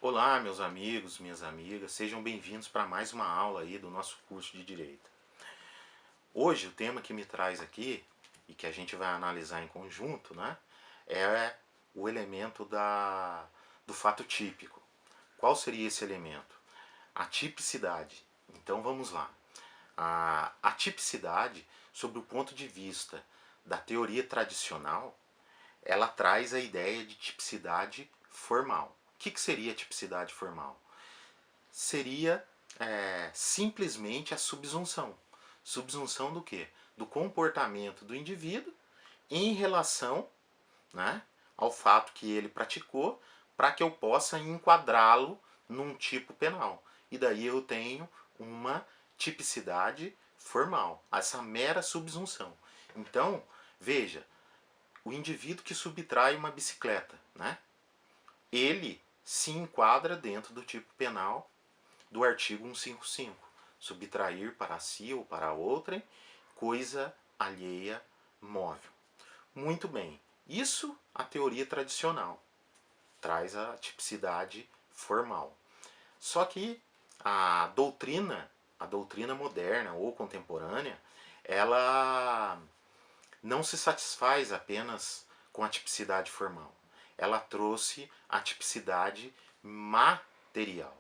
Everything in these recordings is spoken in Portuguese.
Olá, meus amigos, minhas amigas, sejam bem-vindos para mais uma aula aí do nosso curso de Direito. Hoje o tema que me traz aqui e que a gente vai analisar em conjunto, né, é o elemento do fato típico. Qual seria esse elemento? A tipicidade. Então vamos lá. A tipicidade, sob o ponto de vista da teoria tradicional, ela traz a ideia de tipicidade formal. O que seria a tipicidade formal? Seria simplesmente a subsunção. Subsunção do quê? Do comportamento do indivíduo em relação, né, ao fato que ele praticou, para que eu possa enquadrá-lo num tipo penal. E daí eu tenho uma tipicidade formal, essa mera subsunção. Então, veja, o indivíduo que subtrai uma bicicleta, né, ele se enquadra dentro do tipo penal do artigo 155. Subtrair para si ou para outrem coisa alheia móvel. Muito bem. Isso a teoria tradicional traz a tipicidade formal. Só que a doutrina moderna ou contemporânea, ela não se satisfaz apenas com a tipicidade formal. Ela trouxe a tipicidade material,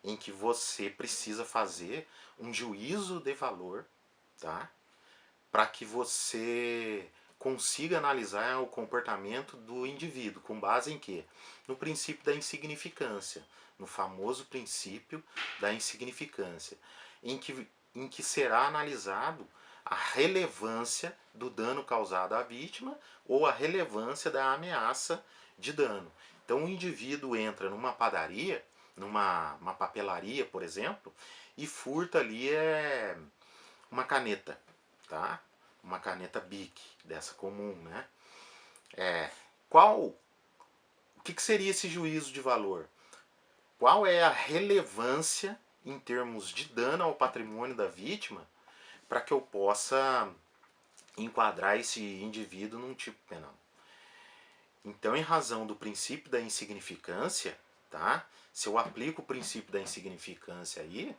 em que você precisa fazer um juízo de valor, tá? Para que você consiga analisar o comportamento do indivíduo, com base em quê? No princípio da insignificância, no famoso princípio da insignificância, em que será analisado a relevância do dano causado à vítima ou a relevância da ameaça de dano. Então o indivíduo entra numa padaria, numa papelaria, por exemplo, e furta ali uma caneta, tá? Uma caneta Bic, dessa comum, né? O que seria esse juízo de valor? Qual é a relevância em termos de dano ao patrimônio da vítima para que eu possa enquadrar esse indivíduo num tipo penal? Então, em razão do princípio da insignificância, tá? Se eu aplico o princípio da insignificância aí,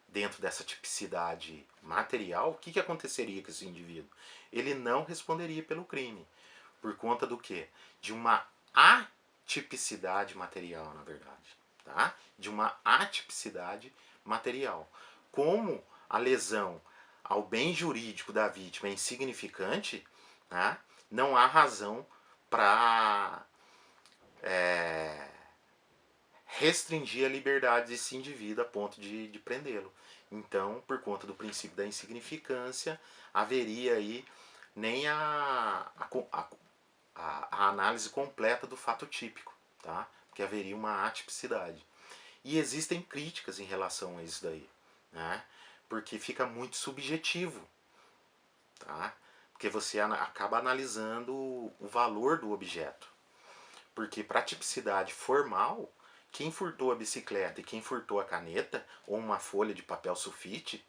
dentro dessa tipicidade material, o que aconteceria com esse indivíduo? Ele não responderia pelo crime. Por conta do quê? De uma atipicidade material, na verdade. Tá? De uma atipicidade material. Como a lesão ao bem jurídico da vítima é insignificante, tá? Não há razão para restringir a liberdade desse indivíduo a ponto de prendê-lo. Então, por conta do princípio da insignificância, haveria aí nem a análise completa do fato típico, tá? Porque haveria uma atipicidade. E existem críticas em relação a isso daí, né? Porque fica muito subjetivo, tá? Porque você acaba analisando o valor do objeto. Porque para a tipicidade formal, quem furtou a bicicleta e quem furtou a caneta ou uma folha de papel sulfite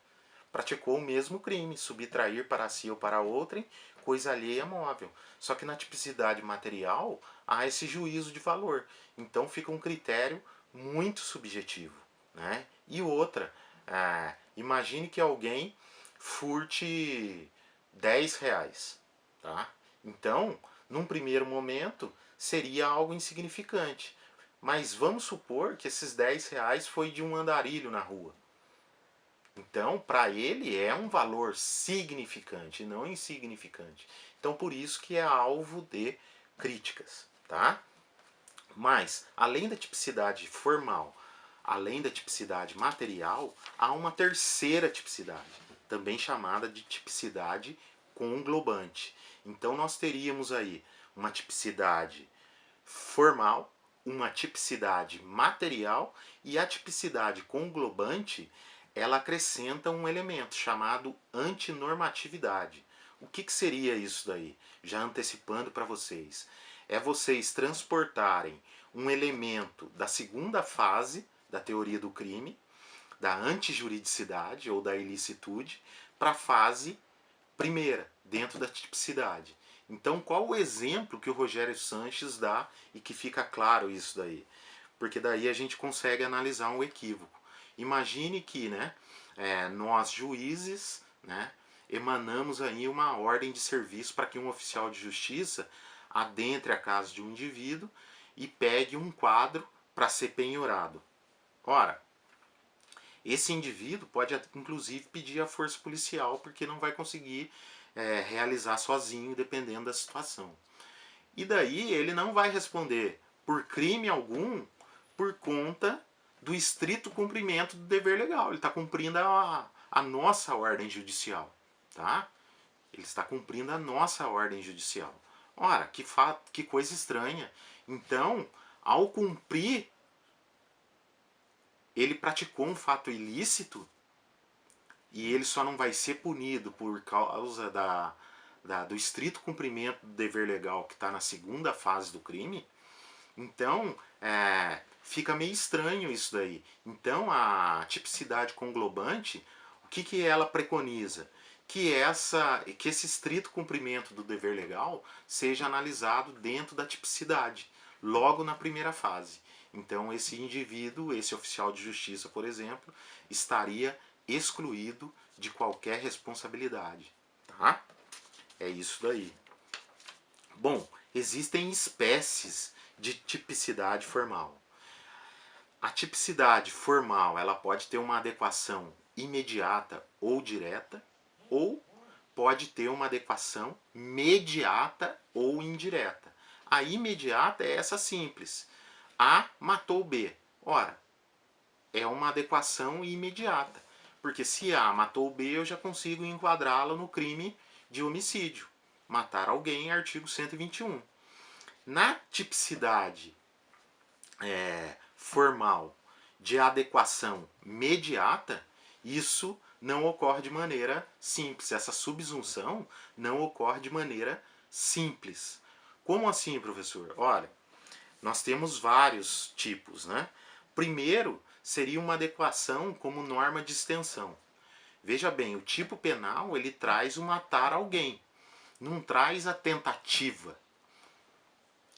praticou o mesmo crime, subtrair para si ou para outrem coisa alheia móvel. Só que na tipicidade material há esse juízo de valor. Então fica um critério muito subjetivo, né? E outra, imagine que alguém furte 10 reais, tá? Então, num primeiro momento, seria algo insignificante. Mas vamos supor que esses 10 reais foi de um andarilho na rua. Então, para ele é um valor significante, não insignificante. Então, por isso que é alvo de críticas, tá? Mas, além da tipicidade formal, além da tipicidade material, há uma terceira tipicidade, também chamada de tipicidade conglobante. Então, nós teríamos aí uma tipicidade formal, uma tipicidade material, e a tipicidade conglobante, ela acrescenta um elemento chamado antinormatividade. O que seria isso daí? Já antecipando para vocês. É vocês transportarem um elemento da segunda fase da teoria do crime, da antijuridicidade ou da ilicitude, para a fase primeira, dentro da tipicidade. Então, qual o exemplo que o Rogério Sanches dá e que fica claro isso daí? porque daí a gente consegue analisar um equívoco. Imagine que, né, nós juízes, né, emanamos aí uma ordem de serviço para que um oficial de justiça adentre a casa de um indivíduo e pegue um quadro para ser penhorado. Ora, esse indivíduo pode inclusive pedir a força policial porque não vai conseguir realizar sozinho, dependendo da situação. E daí ele não vai responder por crime algum por conta do estrito cumprimento do dever legal. Ele está cumprindo a nossa ordem judicial. Tá? Ele está cumprindo a nossa ordem judicial. Ora, que coisa estranha. Então, ao cumprir, ele praticou um fato ilícito e ele só não vai ser punido por causa do estrito cumprimento do dever legal que está na segunda fase do crime. Então, fica meio estranho isso daí. Então, a tipicidade conglobante, o que ela preconiza? Que esse estrito cumprimento do dever legal seja analisado dentro da tipicidade, logo na primeira fase. Então, esse indivíduo, esse oficial de justiça, por exemplo, estaria excluído de qualquer responsabilidade. Tá? É isso daí. Bom, existem espécies de tipicidade formal. A tipicidade formal, ela pode ter uma adequação imediata ou direta, ou pode ter uma adequação mediata ou indireta. A imediata é essa simples. A matou B. Ora, é uma adequação imediata. Porque se A matou B, eu já consigo enquadrá-la no crime de homicídio. Matar alguém, artigo 121. Na tipicidade formal de adequação mediata, isso não ocorre de maneira simples. Essa subsunção não ocorre de maneira simples. Como assim, professor? Olha, nós temos vários tipos, né? Primeiro, seria uma adequação como norma de extensão. Veja bem, o tipo penal, ele traz o matar alguém. Não traz a tentativa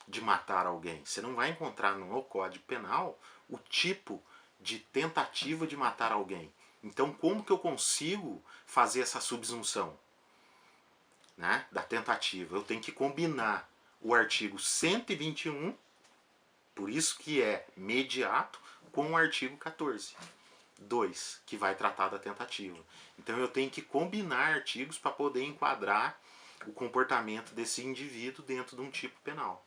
de matar alguém. Você não vai encontrar no Código Penal o tipo de tentativa de matar alguém. Então, como que eu consigo fazer essa subsunção, né, da tentativa? Eu tenho que combinar o artigo 121, por isso que é mediato, com o artigo 14. 2, que vai tratar da tentativa. Então eu tenho que combinar artigos para poder enquadrar o comportamento desse indivíduo dentro de um tipo penal.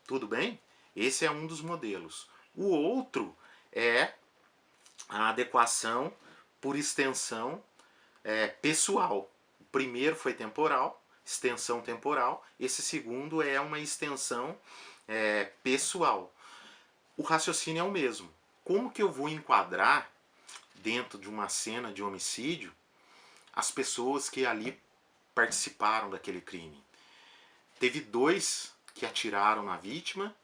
Tudo bem? Esse é um dos modelos. O outro é a adequação por extensão pessoal. O primeiro foi temporal, extensão temporal. Esse segundo é uma extensão pessoal. O raciocínio é o mesmo. Como que eu vou enquadrar dentro de uma cena de homicídio as pessoas que ali participaram daquele crime? Teve 2 que atiraram na vítima,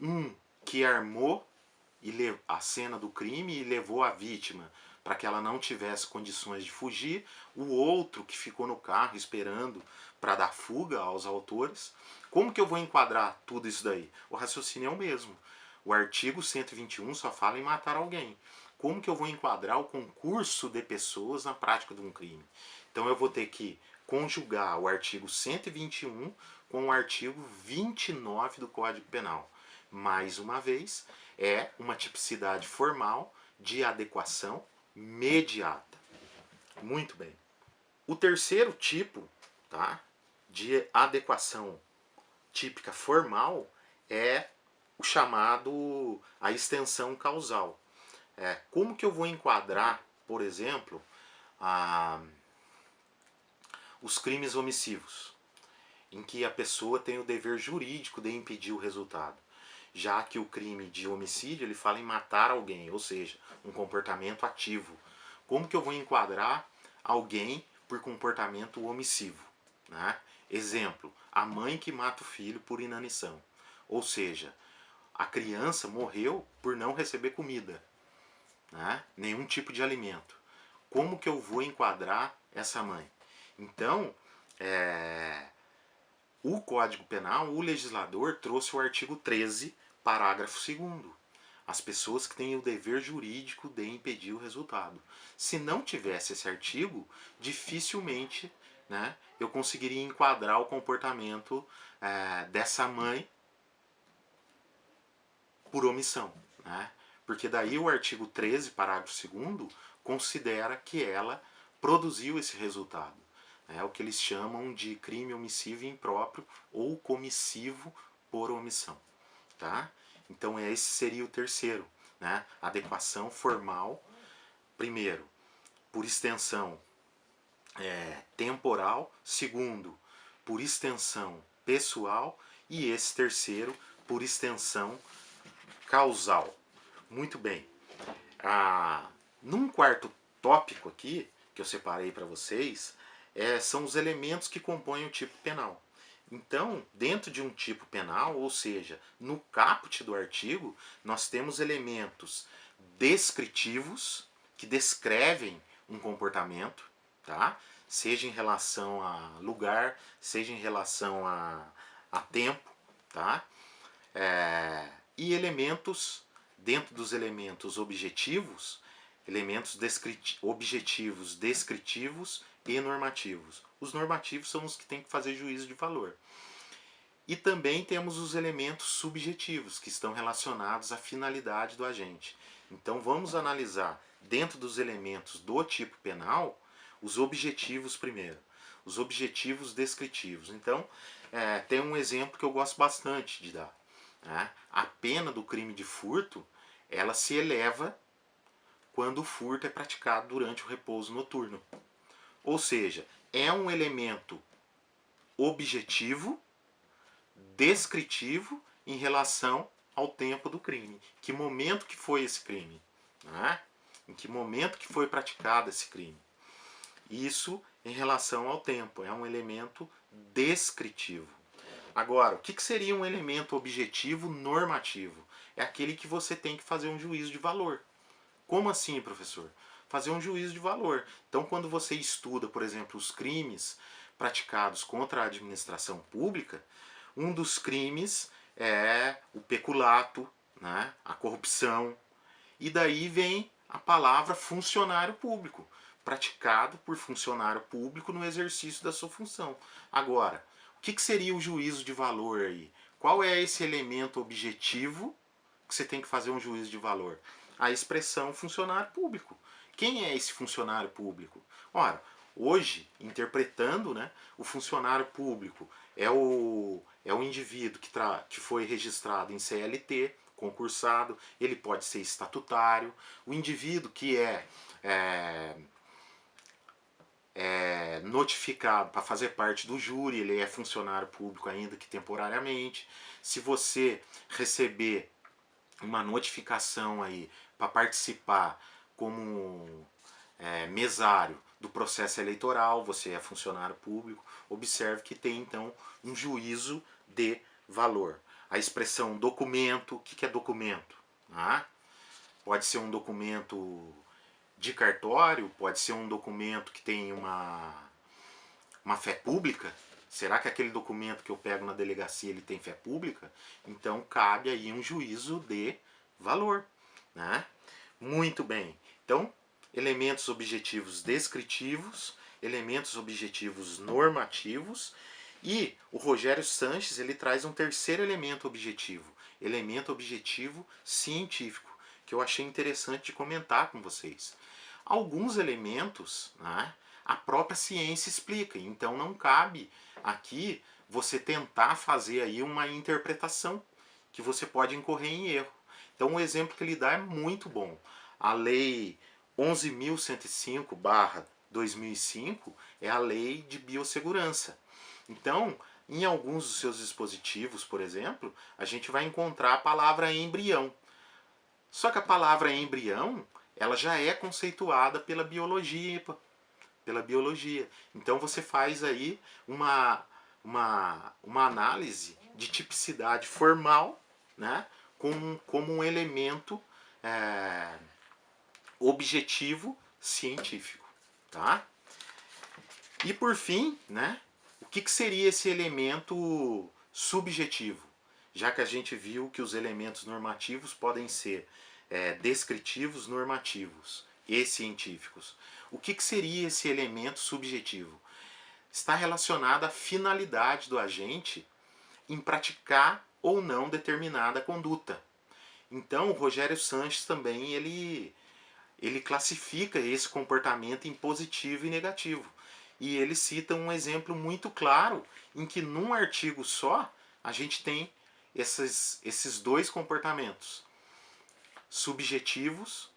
um que armou a cena do crime e levou a vítima para que ela não tivesse condições de fugir, o outro que ficou no carro esperando para dar fuga aos autores. Como que eu vou enquadrar tudo isso daí? O raciocínio é o mesmo. O artigo 121 só fala em matar alguém. Como que eu vou enquadrar o concurso de pessoas na prática de um crime? Então eu vou ter que conjugar o artigo 121 com o artigo 29 do Código Penal. Mais uma vez, é uma tipicidade formal de adequação mediata. Muito bem. O terceiro tipo, tá, de adequação típica formal é o chamado a extensão causal. Como que eu vou enquadrar, por exemplo, os crimes omissivos, em que a pessoa tem o dever jurídico de impedir o resultado, já que o crime de homicídio ele fala em matar alguém, ou seja, um comportamento ativo. Como que eu vou enquadrar alguém por comportamento omissivo, né? Exemplo, a mãe que mata o filho por inanição, ou seja, a criança morreu por não receber comida, né? Nenhum tipo de alimento. Como que eu vou enquadrar essa mãe? Então, o Código Penal, o legislador trouxe o artigo 13, parágrafo 2º. as pessoas que têm o dever jurídico de impedir o resultado. Se não tivesse esse artigo, dificilmente, né, eu conseguiria enquadrar o comportamento dessa mãe por omissão, né? Porque daí o artigo 13, parágrafo 2º, considera que ela produziu esse resultado. É o que eles chamam de crime omissivo impróprio ou comissivo por omissão. Tá? Então esse seria o terceiro. Né? Adequação formal, primeiro, por extensão temporal, segundo, por extensão pessoal e esse terceiro, por extensão causal. Muito bem. Num quarto tópico aqui, que eu separei para vocês, são os elementos que compõem o tipo penal. Então, dentro de um tipo penal, ou seja, no caput do artigo, nós temos elementos descritivos, que descrevem um comportamento, tá? Seja em relação a lugar, seja em relação a tempo, tá? E elementos, dentro dos elementos objetivos, elementos objetivos, descritivos e normativos. Os normativos são os que têm que fazer juízo de valor. E também temos os elementos subjetivos, que estão relacionados à finalidade do agente. Então vamos analisar, dentro dos elementos do tipo penal, os objetivos primeiro. Os objetivos descritivos. Então, tem um exemplo que eu gosto bastante de dar. Né? A pena do crime de furto, ela se eleva quando o furto é praticado durante o repouso noturno. Ou seja, é um elemento objetivo, descritivo em relação ao tempo do crime. Que momento que foi esse crime? Né? Em que momento que foi praticado esse crime? Isso em relação ao tempo, é um elemento descritivo. Agora, o que seria um elemento objetivo normativo? É aquele que você tem que fazer um juízo de valor. Como assim, professor? Fazer um juízo de valor. Então, quando você estuda, por exemplo, os crimes praticados contra a administração pública, um dos crimes é o peculato, né? A corrupção. E daí vem a palavra funcionário público, praticado por funcionário público no exercício da sua função. Agora, o que seria o juízo de valor aí? Qual é esse elemento objetivo que você tem que fazer um juízo de valor? A expressão funcionário público. Quem é esse funcionário público? Ora, hoje, interpretando, né, o funcionário público é o indivíduo que foi registrado em CLT, concursado, ele pode ser estatutário, o indivíduo que é notificado para fazer parte do júri, ele é funcionário público ainda que temporariamente. Se você receber uma notificação aí para participar como mesário do processo eleitoral, você é funcionário público, observe que tem então um juízo de valor. A expressão documento, o que é documento? Pode ser um documento de cartório, pode ser um documento que tem uma fé pública. Será que aquele documento que eu pego na delegacia ele tem fé pública? Então cabe aí um juízo de valor. Né? Muito bem. Então, elementos objetivos descritivos, elementos objetivos normativos, e o Rogério Sanches ele traz um terceiro elemento objetivo científico, que eu achei interessante de comentar com vocês. Alguns elementos, né, a própria ciência explica, então não cabe aqui você tentar fazer aí uma interpretação que você pode incorrer em erro. Então o exemplo que ele dá é muito bom. A lei 11.105/2005 é a lei de biossegurança. Então, em alguns dos seus dispositivos, por exemplo, a gente vai encontrar a palavra embrião. Só que a palavra embrião, ela já é conceituada pela biologia. Então você faz aí uma análise de tipicidade formal, né, como um elemento objetivo científico. Tá? E por fim, né, o que seria esse elemento subjetivo? já que a gente viu que os elementos normativos podem ser descritivos, normativos e científicos. O que seria esse elemento subjetivo? Está relacionado à finalidade do agente em praticar ou não determinada conduta. Então, o Rogério Sanches também ele classifica esse comportamento em positivo e negativo. E ele cita um exemplo muito claro em que num artigo só a gente tem esses dois comportamentos, subjetivos,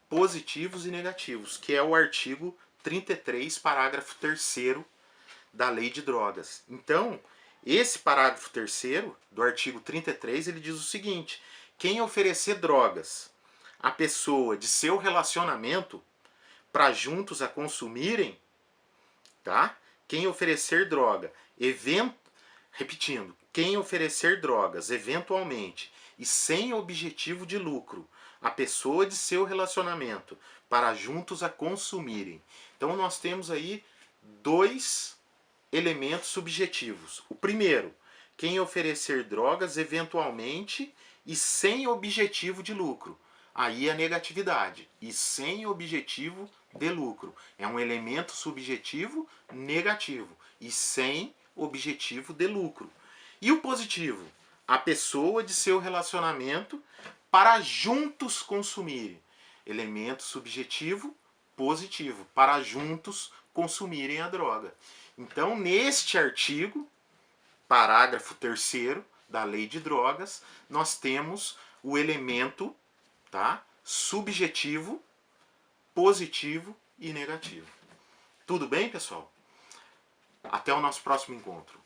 positivos e negativos, que é o artigo 33, parágrafo 3º da Lei de Drogas. Então, esse parágrafo 3º do artigo 33, ele diz o seguinte: quem oferecer drogas à pessoa de seu relacionamento para juntos a consumirem, tá? Quem oferecer droga, repetindo, quem oferecer drogas eventualmente e sem objetivo de lucro à pessoa de seu relacionamento para juntos a consumirem. Então nós temos aí dois elementos subjetivos. O primeiro, quem oferecer drogas eventualmente e sem objetivo de lucro. Aí a negatividade. E sem objetivo de lucro. É um elemento subjetivo negativo. E sem objetivo de lucro. E o positivo? A pessoa de seu relacionamento para juntos consumirem. Elemento subjetivo positivo. Para juntos consumirem a droga. Então, neste artigo, parágrafo 3º da Lei de Drogas, nós temos o elemento, tá, subjetivo, positivo e negativo. Tudo bem, pessoal? Até o nosso próximo encontro.